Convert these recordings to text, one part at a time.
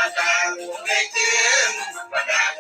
Padang, Padang,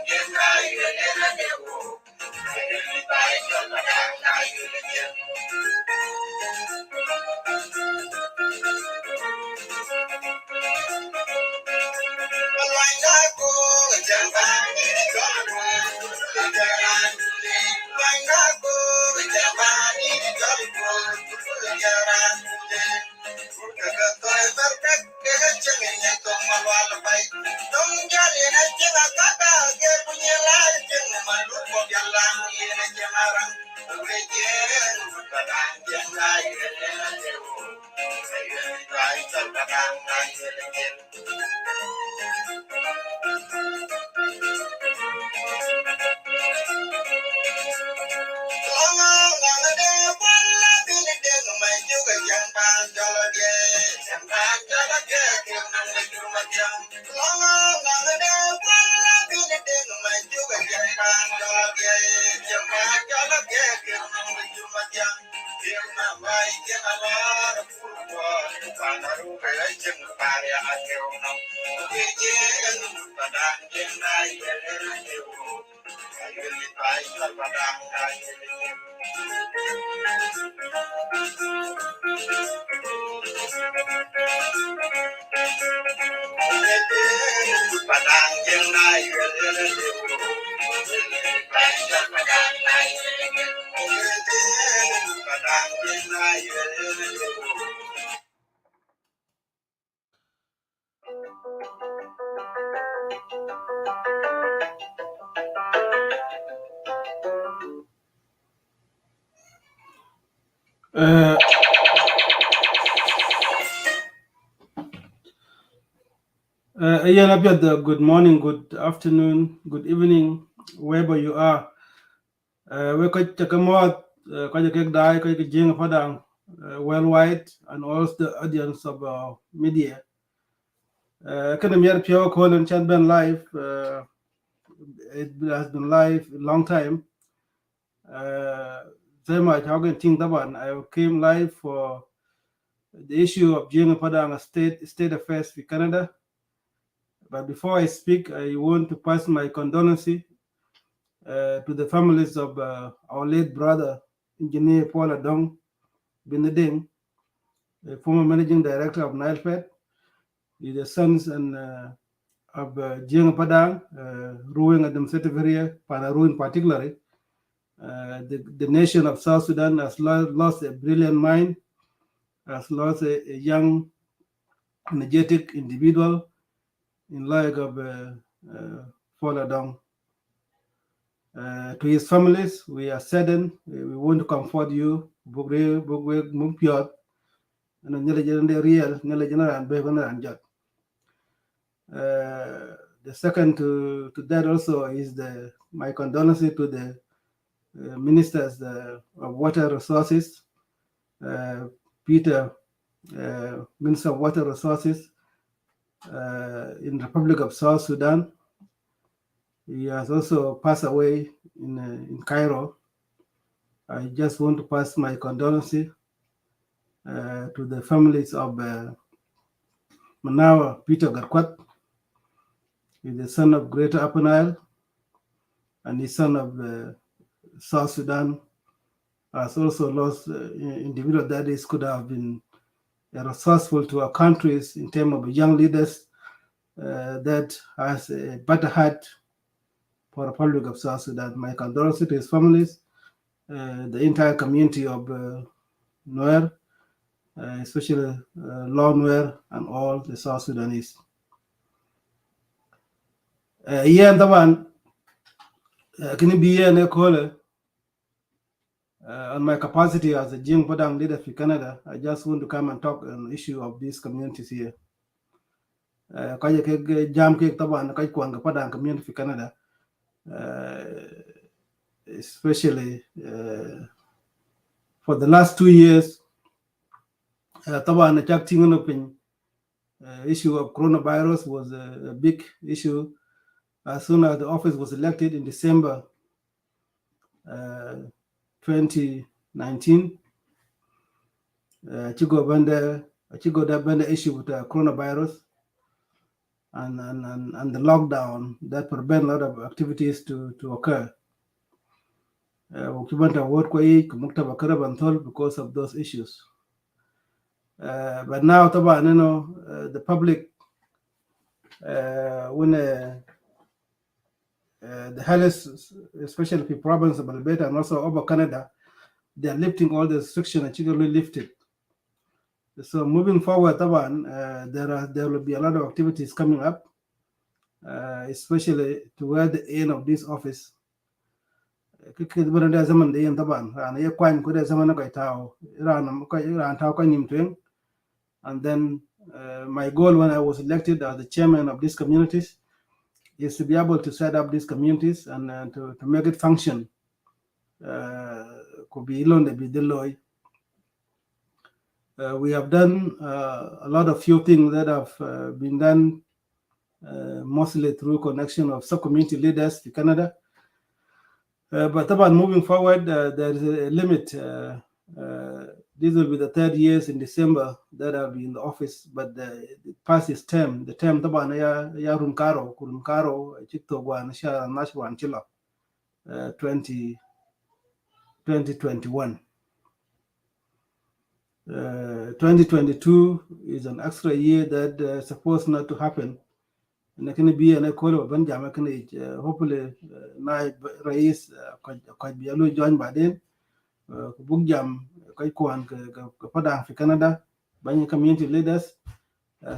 Good morning, good afternoon, good evening, wherever you are. We could take a mod, die, jing Padang, worldwide, and also the audience of media. Can I pure call and chat been live? It has been live a long time. Very much how can think that one. I came live for the issue of jing Padang state affairs for Canada. But before I speak, I want to pass my condolences to the families of our late brother, Engineer Paul Adong Beneding, the former managing director of NileFed, the sons and of Jiang Padang, ruling administrative area, Panaru particularly. The nation of South Sudan has lost a brilliant mind, has lost a young, energetic individual in like of Paul Adong. To his families, we are saddened. We want to comfort you. The second to that also is my condolences to the ministers of water resources, Peter, Minister of Water Resources in the Republic of South Sudan. He has also passed away in Cairo. I just want to pass my condolences to the families of Manawa Peter Garkwat, the son of Greater Upper Nile, and his son of South Sudan has also lost individual that is could have been resourceful to our countries in terms of young leaders that has a better heart for the Republic of South Sudan. My condolences to his families, the entire community of Nuer, especially Law Nuer and all the South Sudanese. And the one can be a caller on my capacity as a Jing Padang leader for Canada. I just want to come and talk on the issue of these communities here. Jam cake Taban, Padang community for Canada. Especially for the last 2 years, the issue of coronavirus was a big issue. As soon as the office was elected in December 2019, Chigo Banda issue with the coronavirus. and the lockdown that prevent a lot of activities to occur. Ukibanta work kwa hii kumuktaba karaban thol because of those issues. But now, taban, the public, when the health, especially the province of Alberta and also over Canada, they are lifting all the restrictions, actually lifted. So moving forward, taban, there will be a lot of activities coming up, especially toward the end of this office. Kikibanda zaman da yin taban, rana ya kwan kuda zaman na kai tao, ran tao kan nim twing. And then my goal when I was elected as the chairman of these communities is to be able to set up these communities and to make it function. Could be we have done a lot of few things that have been done mostly through connection of sub-community leaders to Canada. But about moving forward, there is a limit. This will be the 3rd year in December that I'll be in the office, but past his term, the term taban ya rumkaro chito gwan sha nashwan chila 2021. 2022 is an extra year that supposed not to happen. And can be an equal of Benjamin hopefully Naib Rais could be a joined by then. Book jam Kaikuan Padang for Canada, by community leaders,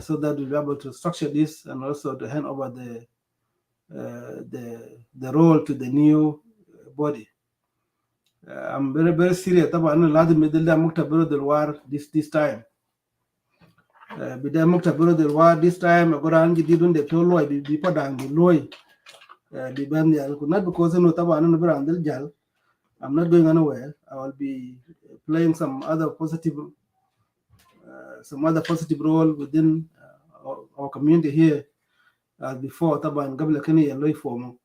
so that we'll be able to structure this and also to hand over the role to the new body. I'm very, very serious about this time. Bida mukta del war this time agoran didun de tolo bi Padang bi loy bi ban yal not because no taba no brand del jal. I'm not going anywhere. I will be playing some other positive role within our community here as before. Taban gabla kani loy form.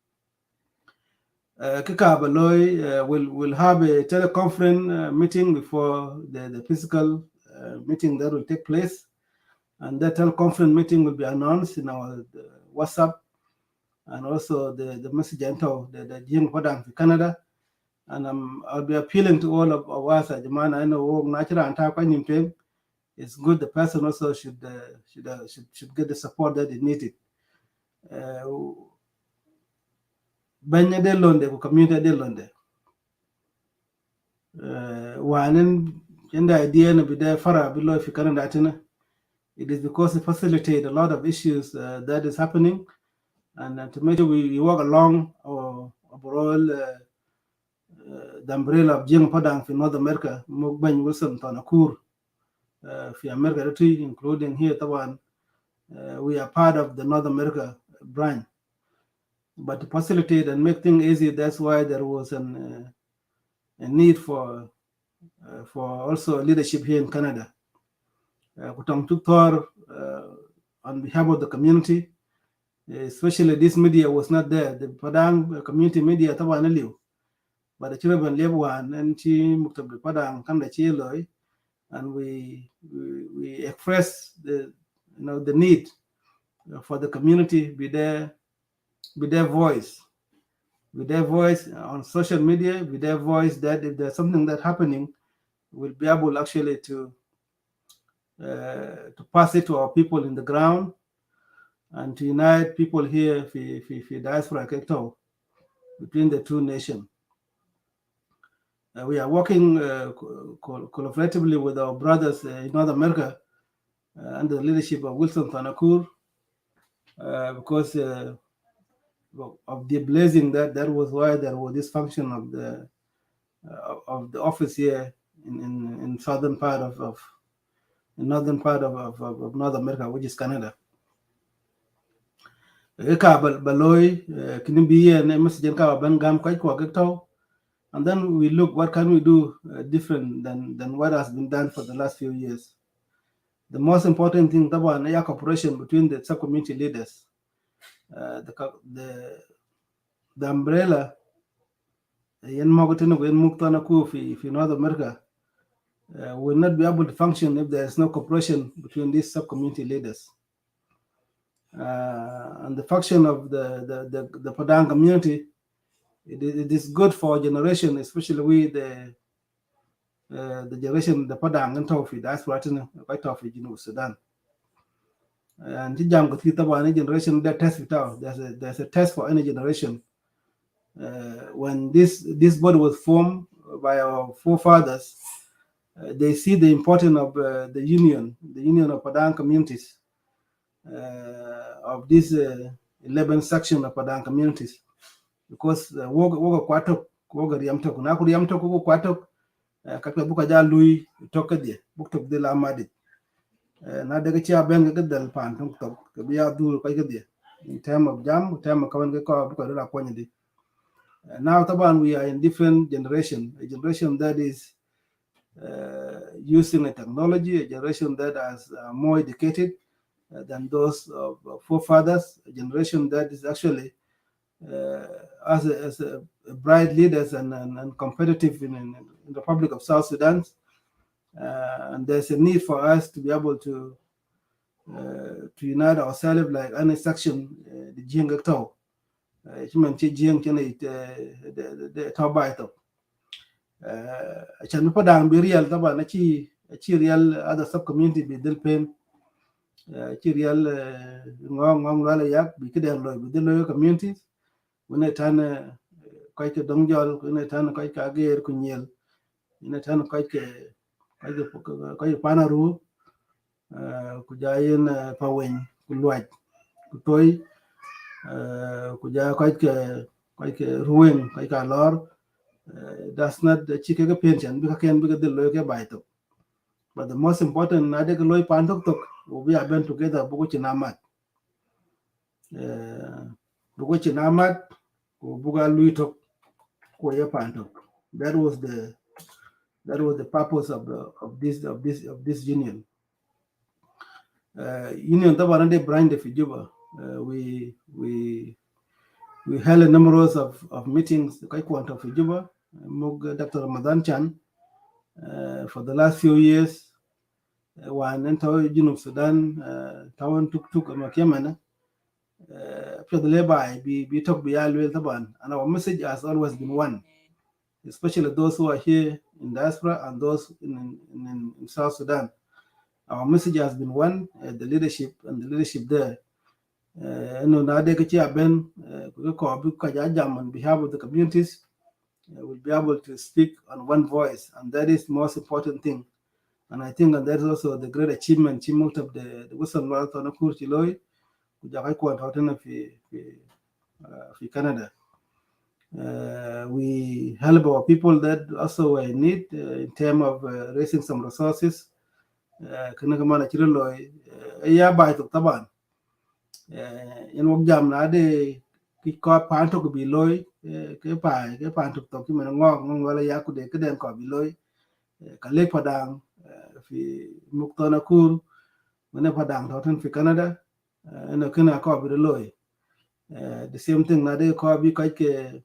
Kika Baloy will have a teleconference meeting before the physical meeting that will take place, and that teleconference meeting will be announced in our WhatsApp and also the message enter the Jing Padang for Canada. And I'll be appealing to all of us. I know natural and type. It's good. The person also should get the support that is needed. Banya de londe ko community de londe. Wanen yanda idea na bida fara below if you can that it is because it facilitate a lot of issues that is happening, and to make sure we walk along our overall. The umbrella of Jing Padang in North America, Mugban Wilson Tanakur, for America, including here, Tawan, we are part of the North America branch. But to facilitate and make things easy, that's why there was a need for also leadership here in Canada. Kutang Tuktor, on behalf of the community, especially this media was not there. The Padang community media, Tawan Liu. But the children live one and she moved to the Padang come the Chiloy, and we express the need for the community be their voice on social media, be their voice that if there's something that's happening, we'll be able actually to pass it to our people in the ground and to unite people here for diaspora between the two nations. We are working collaboratively with our brothers in North America under the leadership of Wilson Tanakur because of the blazing that was why there was this function of the office here in southern part of northern part of North America, which is Canada. And then we look what can we do different than what has been done for the last few years. The most important thing about the cooperation between the sub-community leaders, the umbrella in North America will not be able to function if there is no cooperation between these sub-community leaders. And the function of the Padang community, it is good for generation, especially we the generation the Padang and Tofi, that's what in quite Tofi, Sudan. And the jam got any generation that test it out. There's a test for any generation. When this body was formed by our forefathers, they see the importance of the union of Padang communities, of this 11 section of Padang communities, because woga kwatok woga riamtok na ku riamtok woga kwatok kakwe buka ja lui toka dia buk tok de la madit na daga chia ben ga dal pan tok tok ke biya dur kai ga dia in term of jam term of kawan ga ko buka la kwanya di. Now taban we are in different generation, a generation that is using a technology, a generation that is more educated than those of forefathers, a generation that is actually uh, as a bright leaders and competitive in the Republic of South Sudan. And there's a need for us to be able to unite ourselves like any section, the Jing Tau. Human Jing can it the Tau Baito. Chan Padang be real, Taba, Nachi real other sub community be Dilpen, Chirial Ngong Lala Yak, be Kidal Loy, with the local communities. When I turn quite a dongjol, when I turn quite a gear kunyel, when I turn quite a panaru, kujayan pawen, kulwaj, kutoy, kuja quite a ruin, quite a lor. That's not the chicken pension, because can be the local bite. But the most important, na de loy pantok tok, we are been together, Bukuchinamat. Bukuchinamat, Buga Luitok, Koya Pantok. That was the purpose of this union. Union Tabarande Brian de Fijuba. We held a numerous of meetings, Kaikwant of Fijuba, Mug Dr. Ramadan Chan, for the last few years. One enter Junub Sudan, Tawan Tuk Makemana, after the labor, be talk be always Taban, and our message has always been one, especially those who are here in diaspora and those in South Sudan. Our message has been one, the leadership and the leadership there. No, na de kichi aben ko bi ka jam on behalf of the communities, will be able to speak on one voice, and that is the most important thing. And I think that is also the great achievement of the Western World on Kurchiloi, kujakai kwa hotena fi Canada. We help our people that also were in need in terms of raising some resources. Kena kemana Chiriloi, ya bai tuk taban. In wok jam na de ki ko panto ko biloi ke panto to ki men ngong wala ya ku de ke den ko biloi ka le Padang fi muktona kur mene Padang to fi Canada eno kena ko biloi. The same thing na de ko bi ke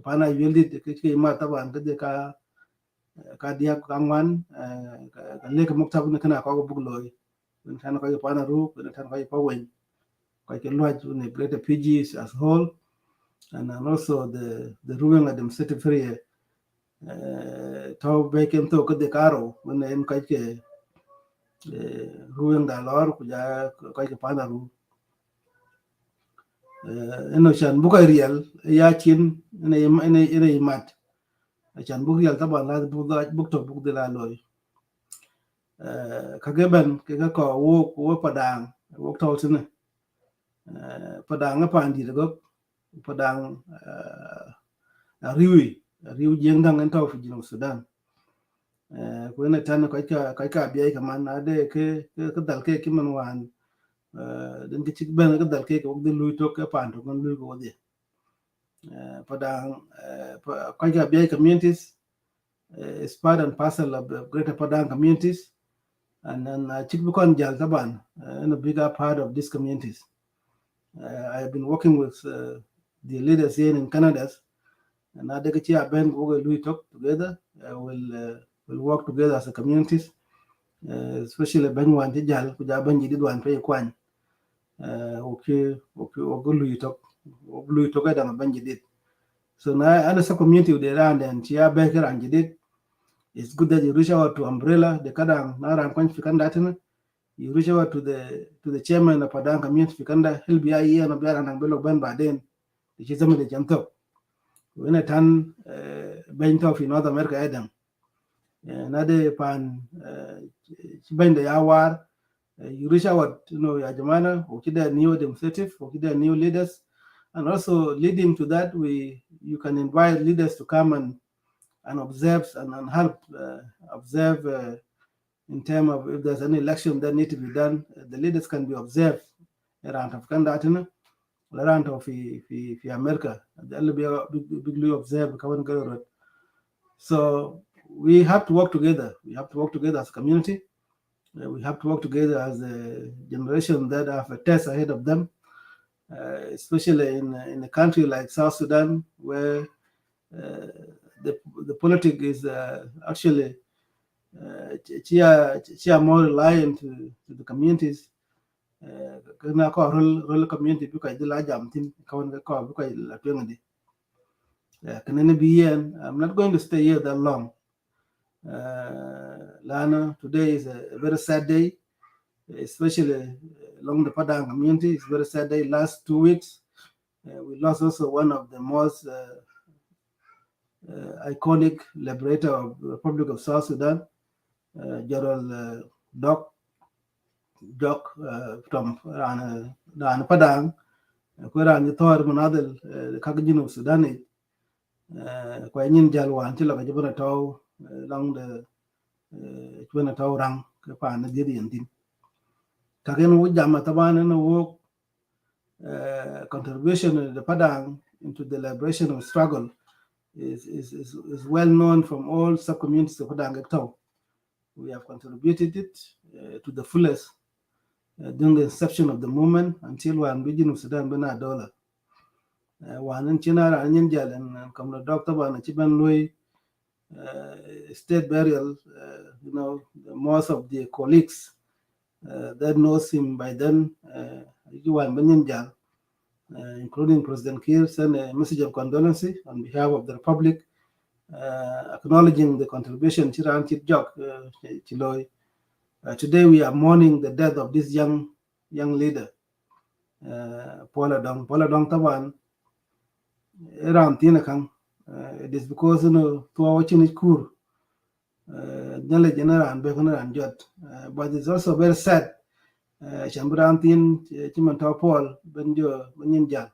pana yeldi ke ma taban ke de ka dia kangwan ka le ke muktab ne kena ko bugloi when tan ko pana ru when tan ko pawen quite a large greater PGs as whole, and also the ruling administrative area. Tau back to the caro when they quite a ruling the law, kuja quite a panaru. Shan buka real, yachin in a mat. I can book real taban last book to book the la loy. Kagaban, Kagako, walk Padang, walked out in it. Padang upon the Padang riu jeng dang en tau fi Junub Sudan. Ko na tan ko ka biya ka man ade ke dal ke ki man wan den ke chik ben ke dal ke ko de lui to ke pan to kon lui ko de. Padang ko ka biya communities is part and parcel of the greater Padang communities, and then chik bu kon jal taban in a bigger part of these communities. I have been working with the leaders here in Canada, and I think we talk together. We'll work together as a communities, especially Ben Wan Tijal, Kujaban Jidid Wan Pay Kwan. okay ogulu to ga da banjidit. So na ana sa community de ran and chia beker and jidit. It's good that you reach out to umbrella the kadang na ran kwan fikanda tana. You reach out to the chairman of Padang community fikanda he'll be here no biara nang belo ban baden. The chizama de janto. When a tan bento fi North America edam. Nade pan bende yawar. You reach out, ya jamana, okida new demonstrative, okida new leaders, and also leading to that, you can invite leaders to come and observe and help observe in terms of if there's any election that need to be done, the leaders can be observed around Afghanistan, around of America, they'll be bigly observed. So we have to work together. We have to work together as a community. We have to work together as a generation that have a test ahead of them, especially in a country like South Sudan, where the politics is actually more reliant to the communities. Kana ko role community because the large amtin kawan ko because la twengdi. Kana bien, I'm not going to stay here that long. Lana, today is a very sad day, especially along the Padang community. It's a very sad day. Last 2 weeks, we lost also one of the most iconic liberator of the Republic of South Sudan, General Doc from Padang, where an Thor Manadel, the Kagajin of Sudan, Quainin Jalwan, until a Jabana Tau, along the Tau Rang, Kapan, the Gideon team. Kagan Wujama Taban and work contribution of the Padang into the liberation of struggle is well known from all sub-communities of Padang. We have contributed it to the fullest during the inception of the movement until one region of Sudan bena dollar. One in China and India and come the doctor one Chiban Lui state burial. Most of the colleagues that knows him by then, including President Kiir, sent a message of condolence on behalf of the Republic, acknowledging the contribution Chiran Chitjok Chiloy. Today we are mourning the death of this young leader, Paula Dong. Paula Dong Taban, around Tinakang. It is because to our Chinikur, General and Bekoner and Jot. But it's also very sad. Chambrantin, Chimantau Paul, Benjo, Beninja.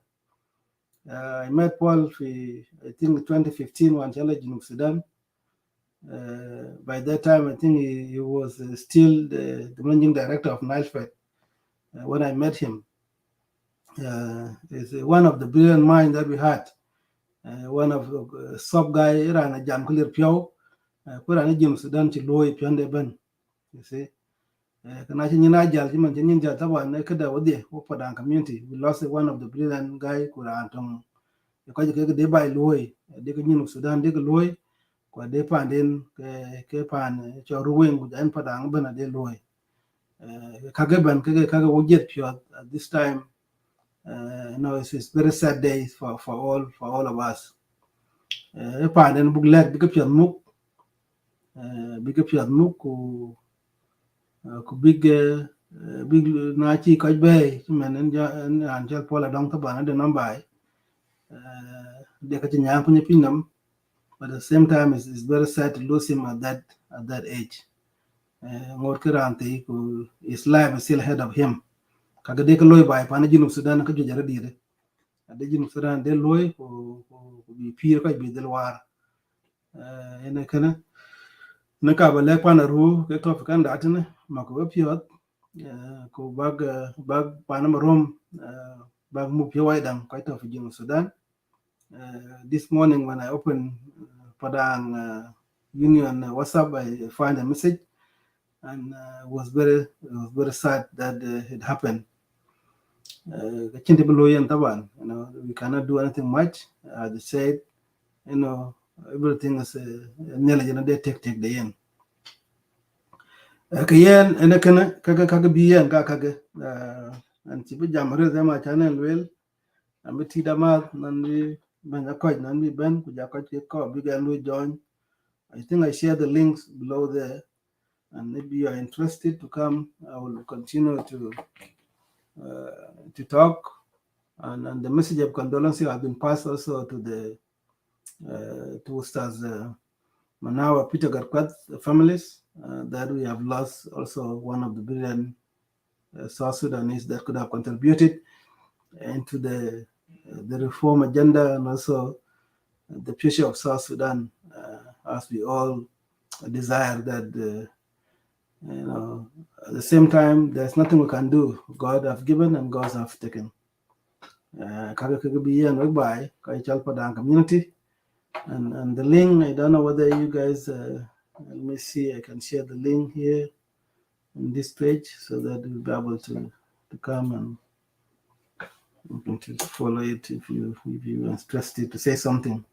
I met Paul, I think 2015, when challenge in Sudan. By that time, I think he was still the managing director of Nilefed when I met him. It's one of the brilliant minds that we had. One of the sub guy, ran a jam clear pure, Kuran Jim Sudan to Loy Piande Ben. You see, Kanachin Jal, Jiman Ninja Tawa, Nakada Wadi, Padang community. We lost one of the brilliant guy, Kuran Tong. Because they buy Loy, they can Sudan, they go Loy. Kwa de pandin ke pan cho ruwing with an Padang bana de loy kagaban kaga wojet pure at this time. It's very sad day for all of us. Pandin bug leg big pure muk ku big nachi kaj bay man and jal pola dong tabana de number de ka nyang punya pinam. But at the same time, it's very sad to lose him at that age. His life is still ahead of him. Kagade ka loy by panajin of Sudan ka jara dire. Adajin of Sudan de loy ko bi pir ka bi del war. Ene kana na ka ba lek pana ru ke to kan datene mako piot ko bag panam rom bag mu pi waidam ka to fi jin Sudan. This morning when I opened Padang Union WhatsApp, I find a message, and it was very sad that it happened. We cannot do anything much. As I said, everything is nearly take the end. Kayen ene kana kaga biyan ka kaga and chibi jamre zema channel well and be tidamat nan bi ben akoj nan bi ben ku jakoj ke ko bi gan we join. I think I share the links below there, and if you are interested to come, I will continue to talk, and the message of condolence has been passed also to the to Ustaz Manawa Peter Garkwat families that we have lost also one of the brilliant South Sudanese that could have contributed into the reform agenda and also the future of South Sudan, as we all desire that. At the same time, there's nothing we can do. God have given and God have taken. Padang community and the link. I don't know whether you guys. Let me see. I can share the link here in this page so that you'll be able to come and to follow it if you are interested to say something.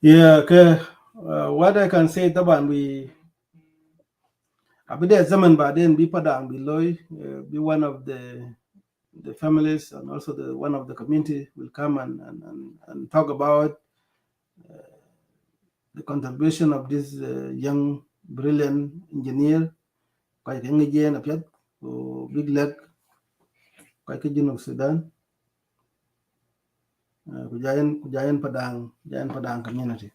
Yeah, okay. What I can say, Taban, we Abide Zaman Baden be Padang below, be one of the families and also the one of the community will come and talk about the contribution of this young brilliant engineer quite a piat big leg quite of Sudan Kujayan Padang community.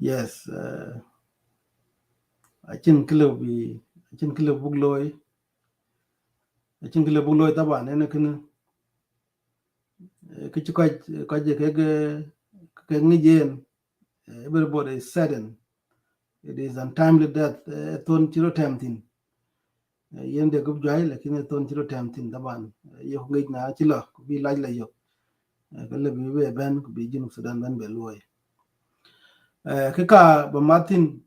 Yes, I think kilo bugloy taban ene kin kichi ko ke ngijen everybody is saddened. It is untimely death. Ton chiro temtin yende gub jai lakini ton chiro temtin taban yo ngi na chilo bi laj la yo kale bi we ben ku bi jinu Sudan ben be loy kika ba Martin.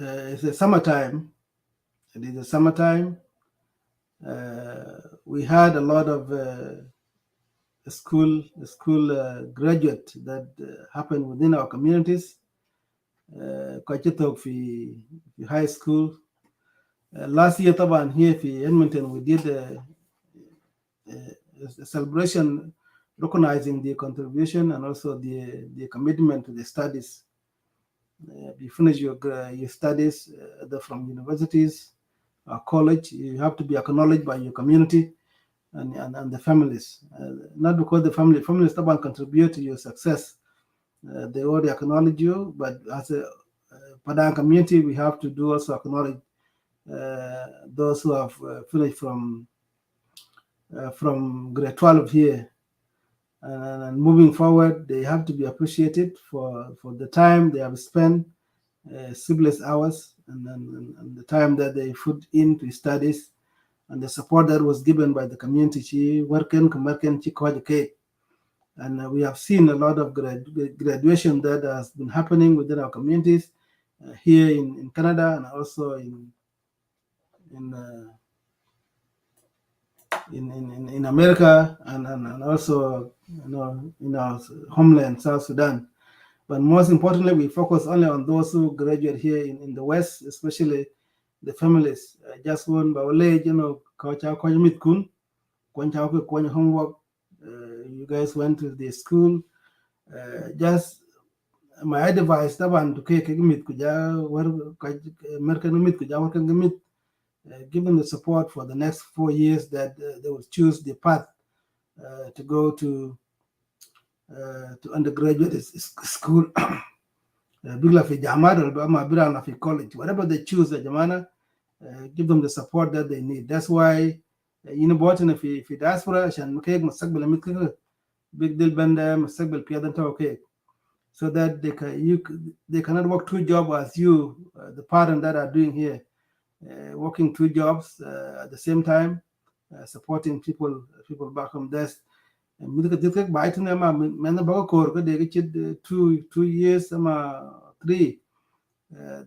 It's a summertime. It is a summertime. We had a lot of school graduate that happened within our communities. Kwachitok fi high school. Last year, taban here in Edmonton, we did a celebration recognizing the contribution and also the commitment to the studies. You finish your studies from universities, college, you have to be acknowledged by your community and the families. Not because the families contribute to your success. They already acknowledge you, but as a Padang community, we have to do also acknowledge those who have finished from grade 12 here. And moving forward, they have to be appreciated for the time they have spent, sleepless hours, and the time that they put into studies, and the support that was given by the community. And we have seen a lot of graduation that has been happening within our communities here in Canada and also in America and also in our homeland, South Sudan. But most importantly, we focus only on those who graduate here in the West, especially the families. Just one bawale, homework. You guys went to the school. Just my advice, taban to ke mit kuja war American mit kuja war kan mit. Given the support for the next 4 years that they will choose the path to go to undergraduate school. Bigla fi jamada ama birana fi college, whatever they choose, jamana, give them the support that they need. That's why bottom fi diaspora عشان مكيك مستقبل مثل big deal banda مستقبل بيادن تو okay. so that they cannot work two jobs as you, the parent that are doing here, working two jobs at the same time, supporting people back home. There's by to them, man, they get 2 years, 3.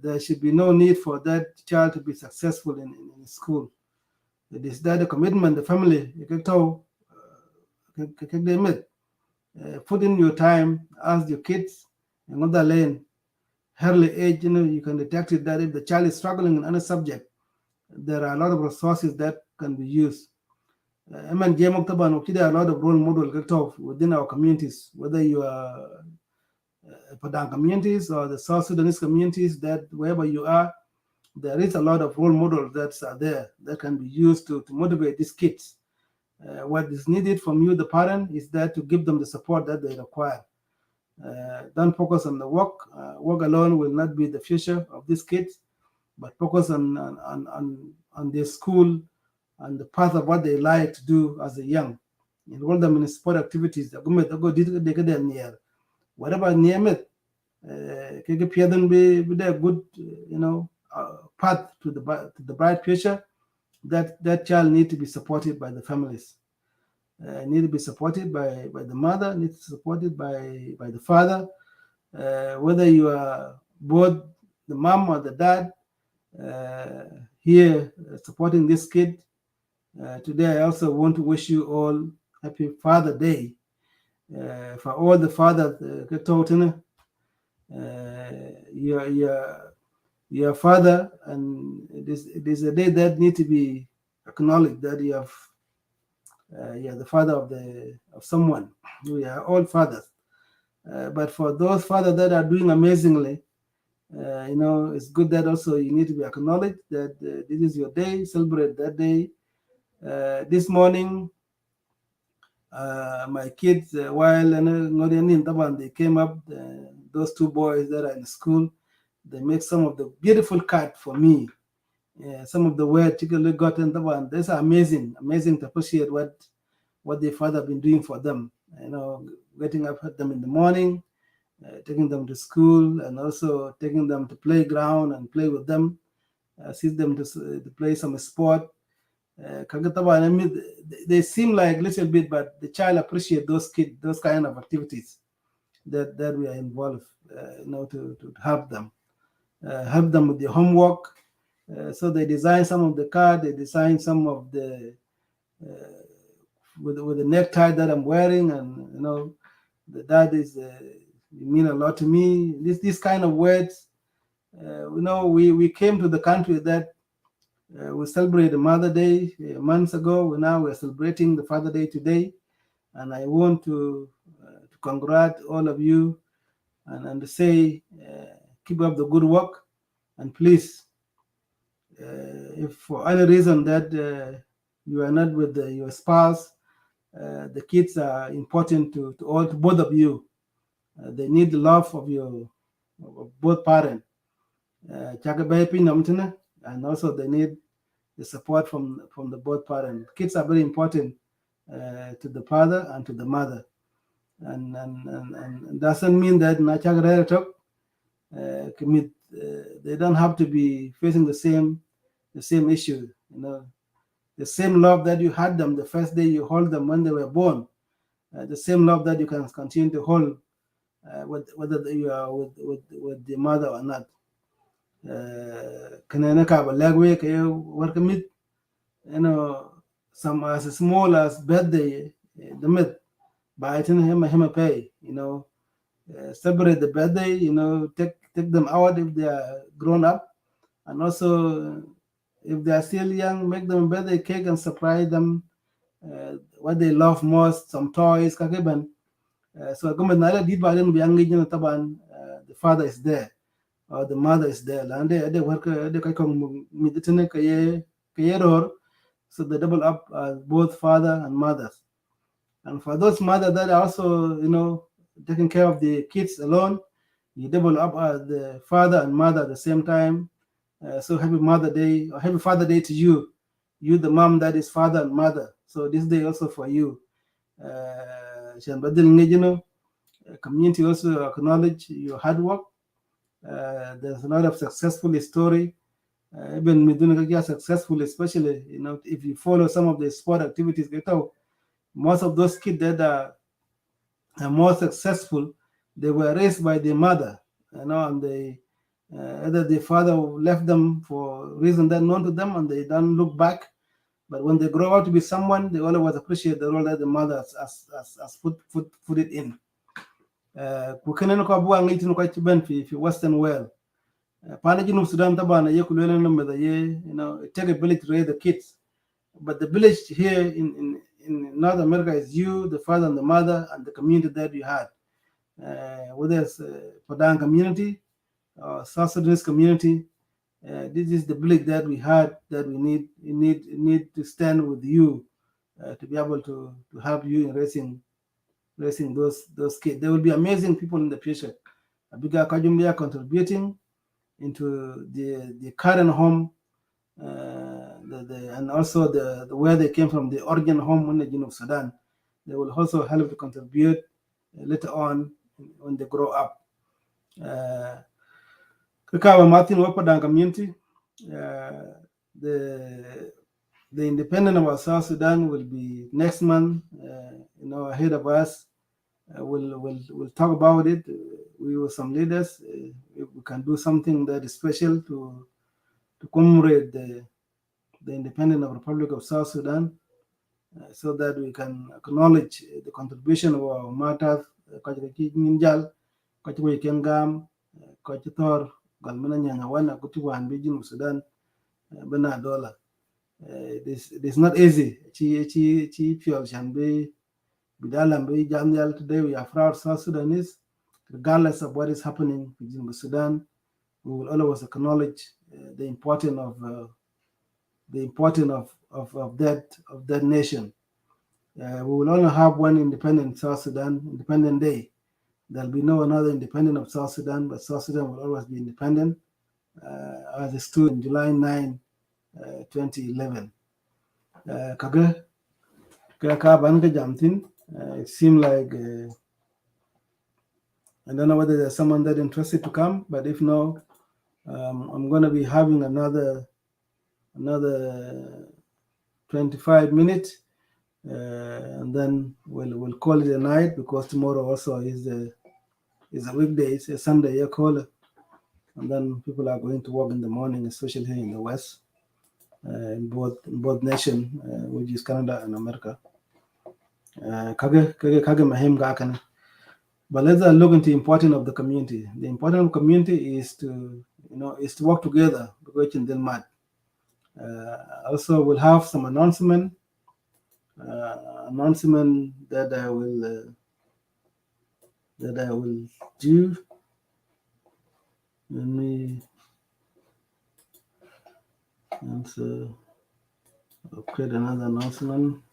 There should be no need for that child to be successful in school. It is that the commitment, the family, you can tell, they made. Put in your time, ask your kids, another lane, early age, you can detect it that if the child is struggling in any subject, there are a lot of resources that can be used. I mean, there are a lot of role models within our communities, whether you are Padang communities or the South Sudanese communities, that wherever you are, there is a lot of role models that are there that can be used to motivate these kids. What is needed from you, the parent, is that to give them the support that they require. Don't focus on the work. Work alone will not be the future of these kids, but focus on their school and the path of what they like to do as a young. Enroll them in sport activities. Whatever name it, be a good, path to the bright future. That child need to be supported by the families. Need to be supported by the mother. Need to be supported by the father. Whether you are both the mom or the dad here supporting this kid. Today, I also want to wish you all happy Father Day. For all the fathers, your father, and it is a day that need to be acknowledged that you have the father of someone. We are all fathers, but for those fathers that are doing amazingly, it's good that also you need to be acknowledged that this is your day. Celebrate that day. This morning, my kids, while they came up, those two boys that are in school, they make some of the beautiful cards for me. Some of the words particularly gotten that's amazing to appreciate what their father been doing for them. Getting up at them in the morning, taking them to school, and also taking them to playground and play with them, assist them to play some sport. They seem like a little bit, but the child appreciate those kids, those kind of activities that we are involved, to help them with the homework. So they design some of the card, they design some of the with the necktie that I'm wearing, and that is mean a lot to me. This kind of words, we came to the country that we celebrated Mother Day months ago. Now we're celebrating the Father Day today, and I want to congratulate all of you and to say keep up the good work, and please, if for any reason that you are not with your spouse, the kids are important to both of you. They need the love of both parents, and also they need the support from the both parents. Kids are very important to the father and to the mother, and doesn't mean that they don't have to be facing the same issue. The same love that you had them the first day you hold them when they were born, the same love that you can continue to hold whether you are with the mother or not. Some as small as birthday, the myth by him pay, celebrate the birthday, take them out if they are grown up, and also if they are still young, make them a birthday cake and surprise them what they love most, some toys, kakiban. So the father is there or the mother is there. So they double up both father and mothers. And for those mothers that are also, taking care of the kids alone, you double up the father and mother at the same time. So happy Mother Day, or happy Father Day to you, the mom that is father and mother. So this day also for you. Community also acknowledge your hard work. There's a lot of successful story. Even Midunagagia successful, especially if you follow some of the sport activities, most of those kids that are more successful, they were raised by their mother, and they either the father left them for reason that known to them, and they don't look back. But when they grow up to be someone, they always appreciate the role that the mother has put it in. Kukene ko abuwa ngi tinu ko chiben fi Western world. Pana Junub Sudan tabana ye kulele no meda ye, it take a village to raise the kids. But the village here in North America is you, the father and the mother, and the community that you had. Whether it's Padang community or South Sudanese community, this is the village that we had that we need to stand with you to be able to help you in raising those kids. There will be amazing people in the future. Abiga Kajumbia contributing into the current home, and also the where they came from, the origin home in the Junub Sudan. They will also help to contribute later on when they grow up. Kakawa Martin Wapadang community, the independence of South Sudan will be next month. Ahead of us. We'll talk about it. We were some leaders. If we can do something that is special to commemorate the independence of the Republic of South Sudan, so that we can acknowledge the contribution of our martyrs, Kajaki Ninjal, Kachwe Kengam, Kachitor, Galmana Nyangawana, Kutuan, Bijin Sudan, Benadola. It is not easy. Chi Piol Shanbe, Bidalambe, Jamnial. Today we are proud South Sudanese, regardless of what is happening in Sudan. We will always acknowledge the importance of that nation. We will only have one independent South Sudan, independent day. There'll be no another independent of South Sudan, but South Sudan will always be independent, as it stood in July 9, 2011. Kage Banga Jamtin. It seemed like I don't know whether there's someone that interested to come, but if no, I'm going to be having another 25 minutes, and then we'll call it a night, because tomorrow also is a weekday. It's a Sunday. You call it, and then people are going to work in the morning, especially here in the West, in both nations, which is Canada and America. But let's look into the importance of the community. The importance of the community is to work together. Also, we'll have some announcement that I will do. Let me answer. I'll create another announcement.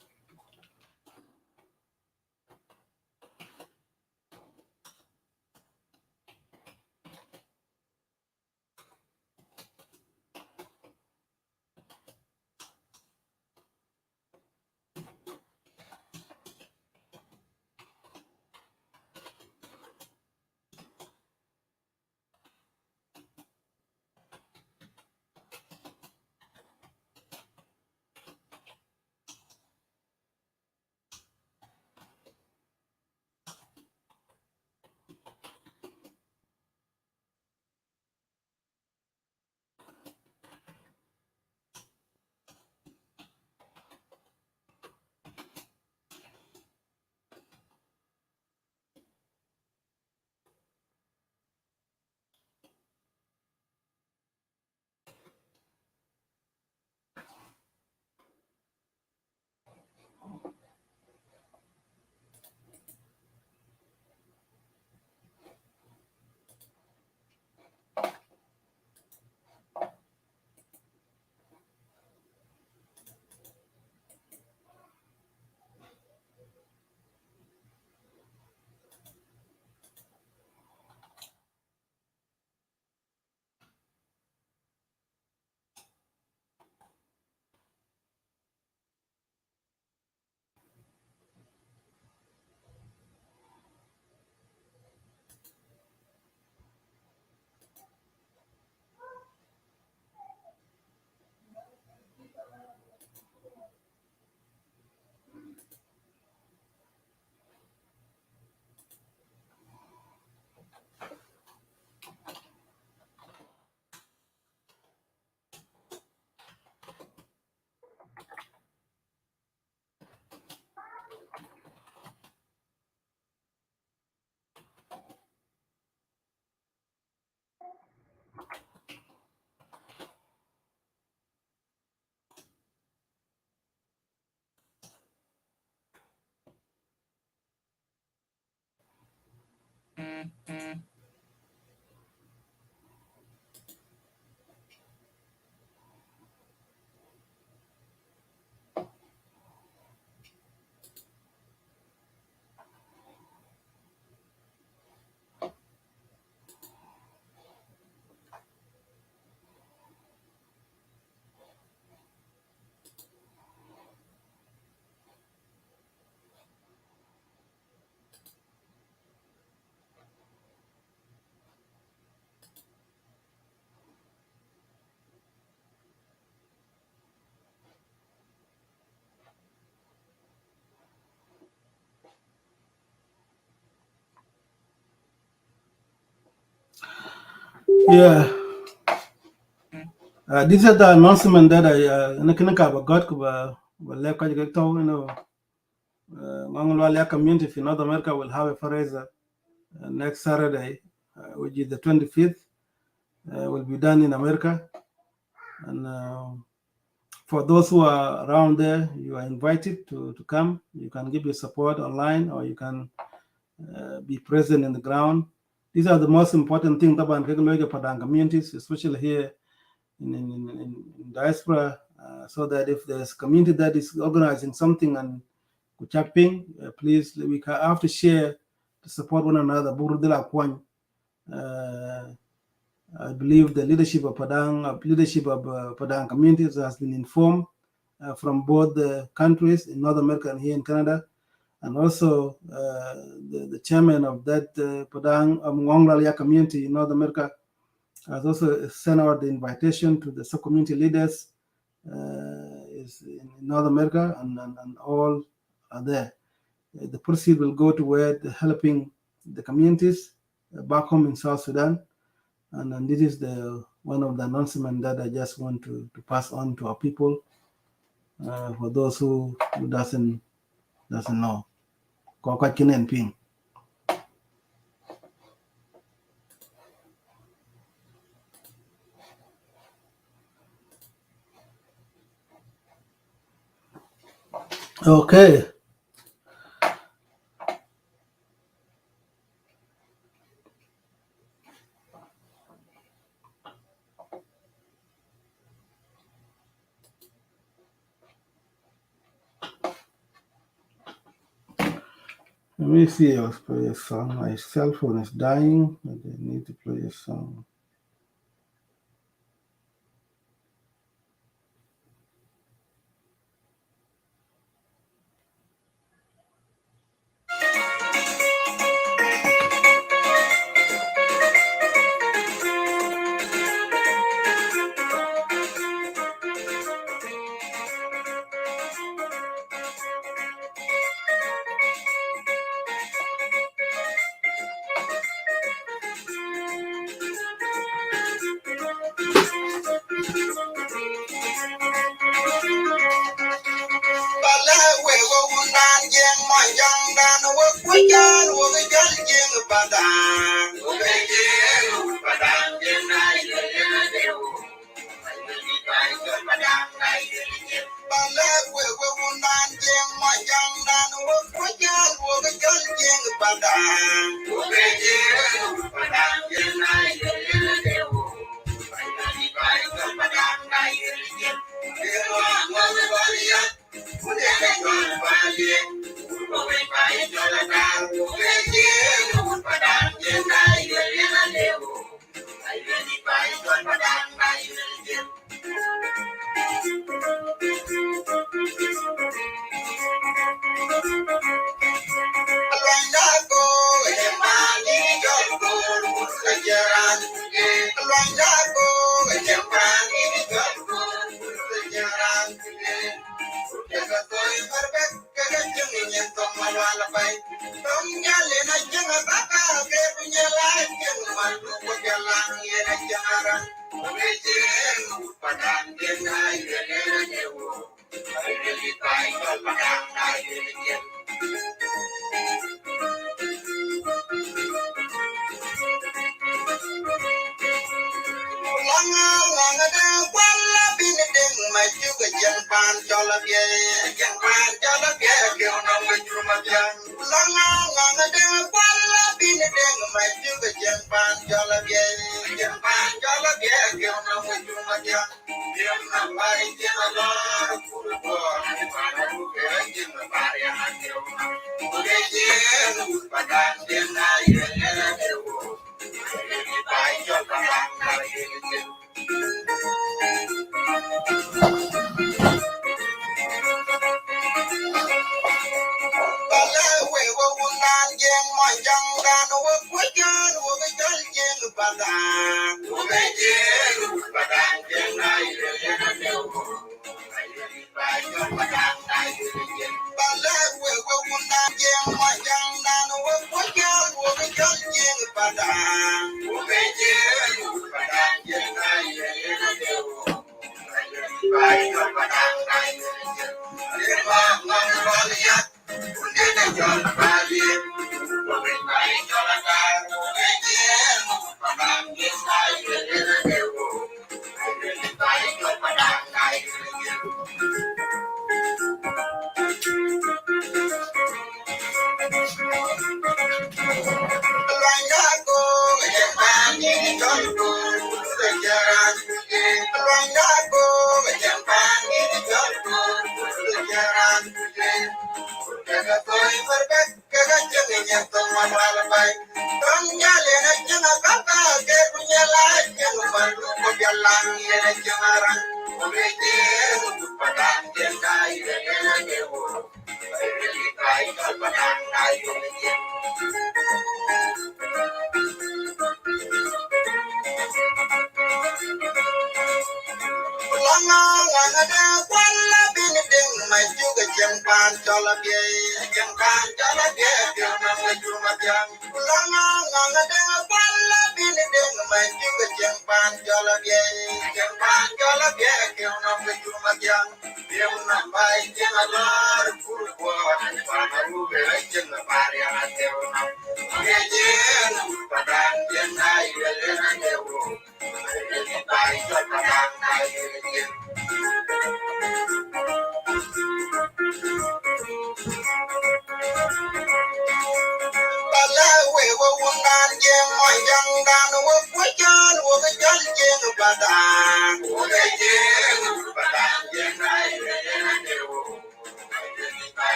Yeah, this is the announcement that I got ba le ka ga to Ngangolwalia community in North America will have a fundraiser next Saturday, which is the 25th. Will be done in America, and for those who are around there, you are invited to come. You can give your support online, or you can be present in the ground. These are the most important things about Padang communities, especially here in diaspora, so that if there's a community that is organizing something and Kuchakping, please, we have to share to support one another. I believe the leadership of Padang communities has been informed from both the countries in North America and here in Canada, and also the chairman of that Padang Ngonglalia community in North America has also sent out the invitation to the sub-community leaders is in North America, and all are there. The proceeds will go toward helping the communities back home in South Sudan, and this is the one of the announcements that I just want to pass on to our people for those who doesn't know. Okay. Let me see. I'll play a song. My cell phone is dying. I need to play a song.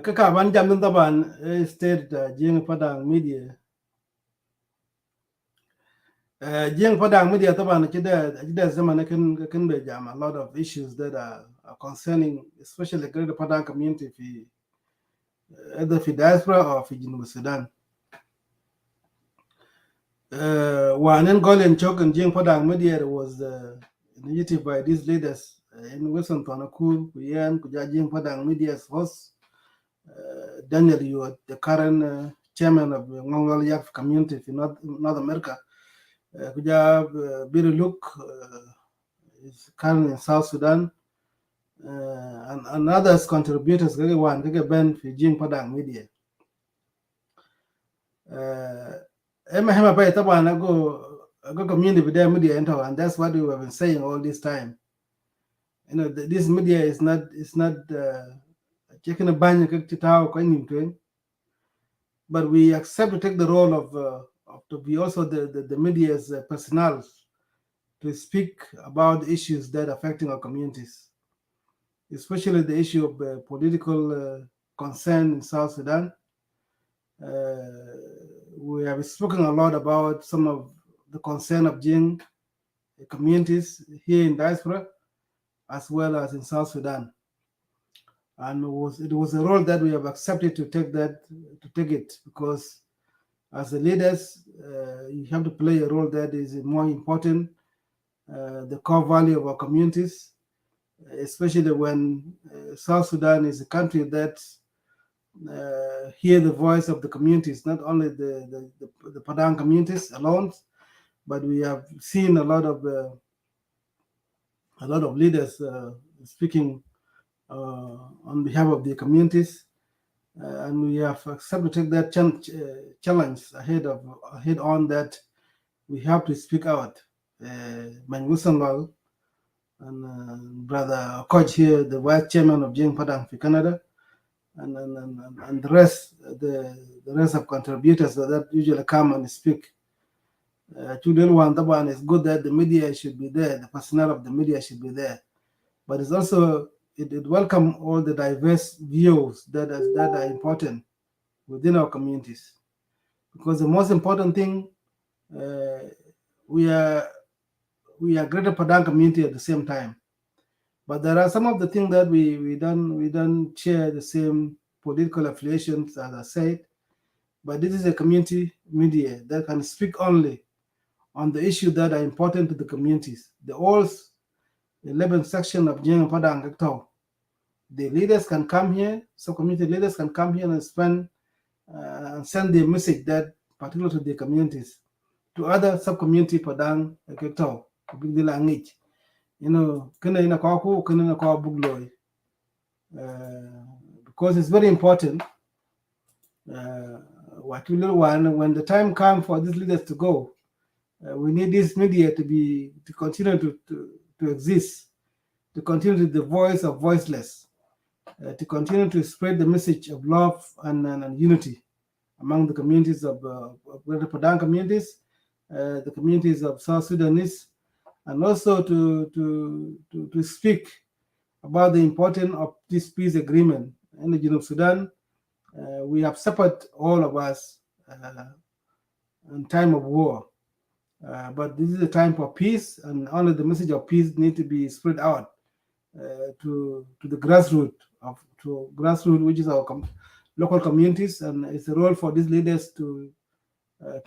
Kaka ban jam dun taban state jing Padang media jing Padang media taban kida zaman kan be jam a lot of issues that are concerning especially the Padang community fi either fi diaspora or fi Junub Sudan. Wanen Gol and Chok and Jing Padang Media was initiative by these leaders in Wilson Tonakur, Kuyan, Kuja Jing Padang Media's host. Daniel, you are the current chairman of the Mongol Yak community in North America. Kuja Biru Luk is current in South Sudan. And others contributors kage wan kage Ben fi Jing Padang Media. Ema hema pa taban ago community with media enter, and that's what we have been saying all this time. You know, this media is not checking a banya tao ko nim, but we accept to take the role of to be also the media's personnel to speak about issues that are affecting our communities, especially the issue of political concern in South Sudan. We have spoken a lot about some of the concern of Jing communities here in diaspora as well as in South Sudan, and it was a role that we have accepted to take it, because as the leaders you have to play a role that is more important, the core value of our communities, especially when South Sudan is a country that hear the voice of the communities, not only the Padang communities alone, but we have seen a lot of leaders speaking on behalf of the communities, and we have accepted to take that challenge ahead on, that we have to speak out. Wilson and Brother Koch here, the vice chairman of Jing Padang for Canada, and the rest of contributors that usually come and speak. It's good that the media should be there, the personnel of the media should be there, but it's also it welcome all the diverse views that are important within our communities, because the most important thing, we are Greater Padang community at the same time, but there are some of the things that we don't share the same political affiliations, as I said, but this is a community media that can speak only on the issues that are important to the communities. The all 11 section of Jing Padang, the leaders can come here, so community leaders can come here and send their message that particular to the communities, to other sub-community Padang, big the language. You know, because it's very important. When the time comes for these leaders to go, we need this media to continue to exist, to continue to be the voice of voiceless, to continue to spread the message of love and unity among the communities of Greater Padang communities, the communities of South Sudanese, and also to speak about the importance of this peace agreement in the Junub Sudan. We have suffered, all of us, in time of war. But this is a time for peace, and only the message of peace need to be spread out to the grassroots, which is our local communities, and it's a role for these leaders to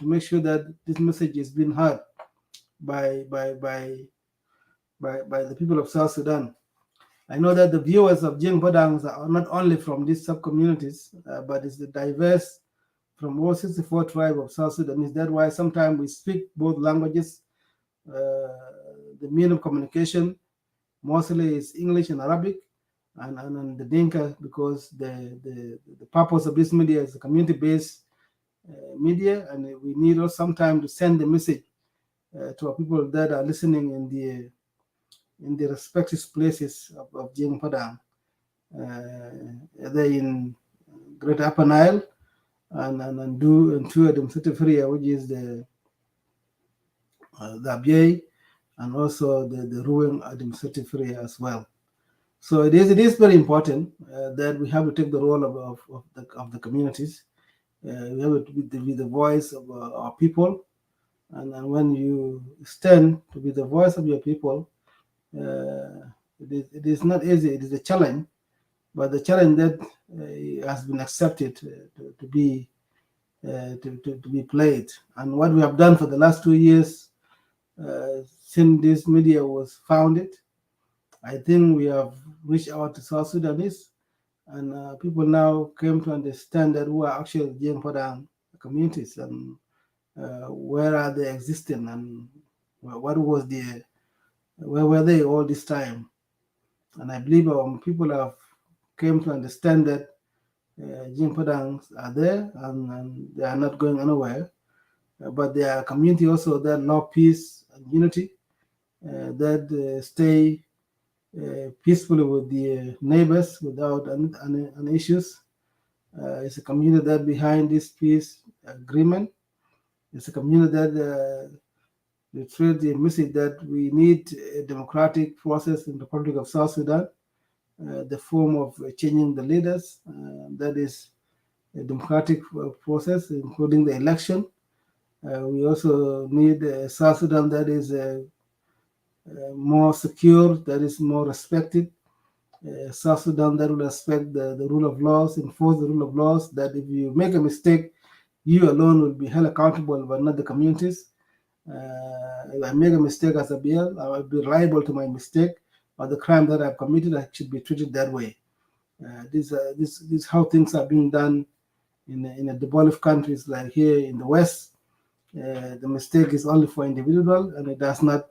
make sure that this message is being heard by the people of South Sudan. I know that the viewers of Jing Padang are not only from these sub-communities, but it's the diverse from all 64 tribes of South Sudan. Is that why sometimes we speak both languages? The mean of communication mostly is English and Arabic, and the Dinka, because the purpose of this media is a community-based media, and we need also sometimes to send the message to our people that are listening in the respective places of Jing Padang, either in Greater Upper Nile and two administrative area, which is the Abyei and also the Ruang administrative area as well. So it is very important that we have to take the role of the communities. We have to be the voice of our people, and when you stand to be the voice of your people, it is not easy. It is a challenge, but the challenge that has been accepted to be to be played. And what we have done for the last 2 years since this media was founded, I think we have reached out to South Sudanese, and people now came to understand that who are actually Jim Padang communities, and where are they existing, and what was the where were they all this time. And I believe people have came to understand that Jim Padangs are there, and they are not going anywhere. But there are community also that love peace and unity, that stay peacefully with the neighbors without any issues. It's a community that behind this peace agreement. It's a community that reiterates the message that we need a democratic process in the Republic of South Sudan, the form of changing the leaders, that is a democratic process, including the election. We also need a South Sudan that is more secure, that is more respected. South Sudan that will respect the rule of laws, enforce the rule of laws, that if you make a mistake, you alone will be held accountable, but not the communities. If I make a mistake as a BL, I will be liable to my mistake or the crime that I've committed. I should be treated that way. This is how things are being done in the developed countries like here in the West. The mistake is only for individual, and it does not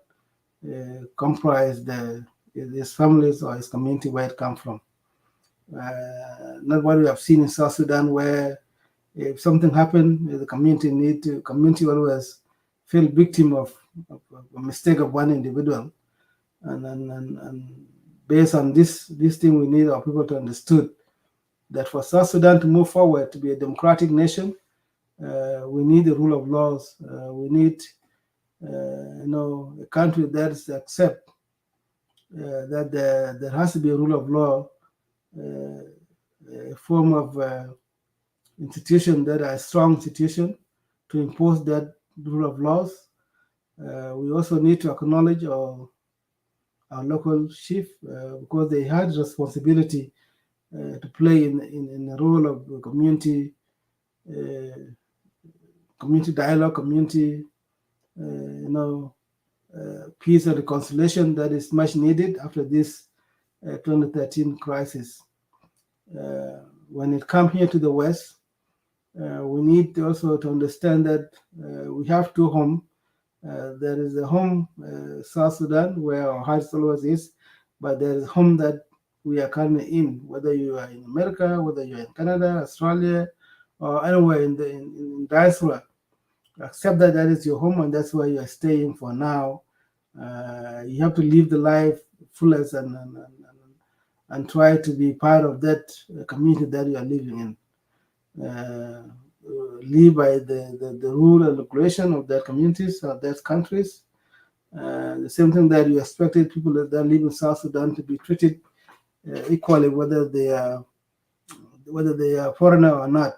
comprise his families or his community where it comes from. Not what we have seen in South Sudan, where if something happened, the community always feel victim of a mistake of one individual, and based on this thing, we need our people to understood that for South Sudan to move forward to be a democratic nation, we need the rule of laws. We need a country that accept that there has to be a rule of law, a form of institution that are a strong institution to impose that rule of laws. We also need to acknowledge our local chief, because they had responsibility to play in the role of uh, community dialogue, community peace and reconciliation that is much needed after this 2013 crisis. When it comes here to the West, we need also to understand that we have two homes. There is a home, South Sudan, where our heart always is, but there is home that we are currently in, whether you are in America, whether you are in Canada, Australia, or anywhere in diaspora. Accept that that is your home and that's where you are staying for now. You have to live the life fullest and try to be part of that community that you are living in. Live by the rule and regulation of their communities or their countries. The same thing that you expected people that live in South Sudan to be treated equally, whether they are foreigner or not.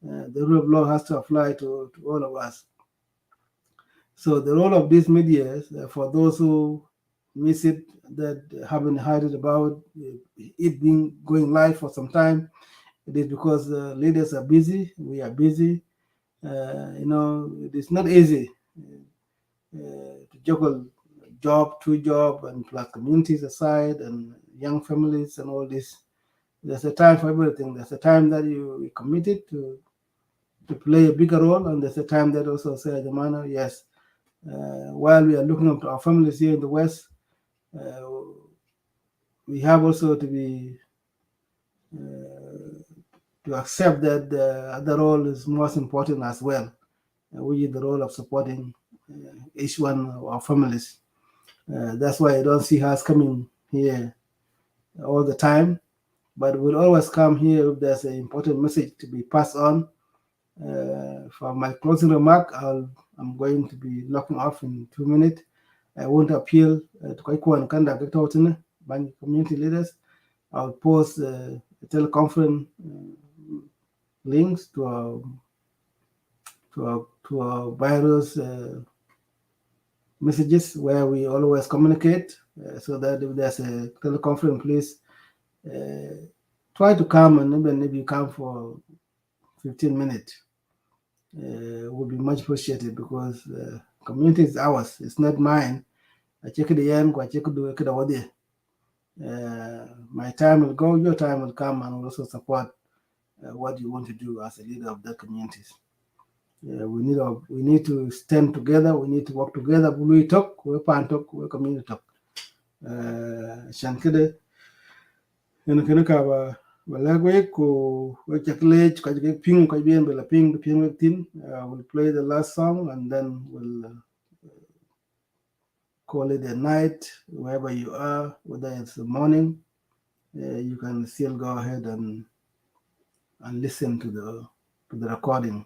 The rule of law has to apply to all of us. So the role of these media, for those who miss it, that haven't heard it about it being going live for some time, it is because leaders are busy. We are busy. It is not easy to juggle two job, and plus communities aside, and young families and all this. There's a time for everything. There's a time that you committed to play a bigger role, and there's a time that also say, Jamana, yes, while we are looking up to our families here in the West, we have also to be to accept that the other role is most important as well, which is the role of supporting each one of our families. That's why I don't see us coming here all the time, but we'll always come here if there's an important message to be passed on. For my closing remark, I'm going to be locking off in 2 minutes. I want to appeal to Kaikua and Kanda Bank community leaders. I'll post teleconference links to our virus messages where we always communicate, so that if there's a teleconference, please try to come, and even if you come for 15 minutes. would be much appreciated because community is ours. It's not mine. I check the end, I check the my time will go, your time will come, and will also support what you want to do as a leader of the communities. We need to stand together. We need to work together. We talk, we pan talk, we community talk. عشان كده هنا كنا كابا balagwe ko wachakle kajike ping kajbien bela ping tin. We'll play the last song and then we'll call it a night wherever you are, whether it's the morning. You can still go ahead and listen to the recording.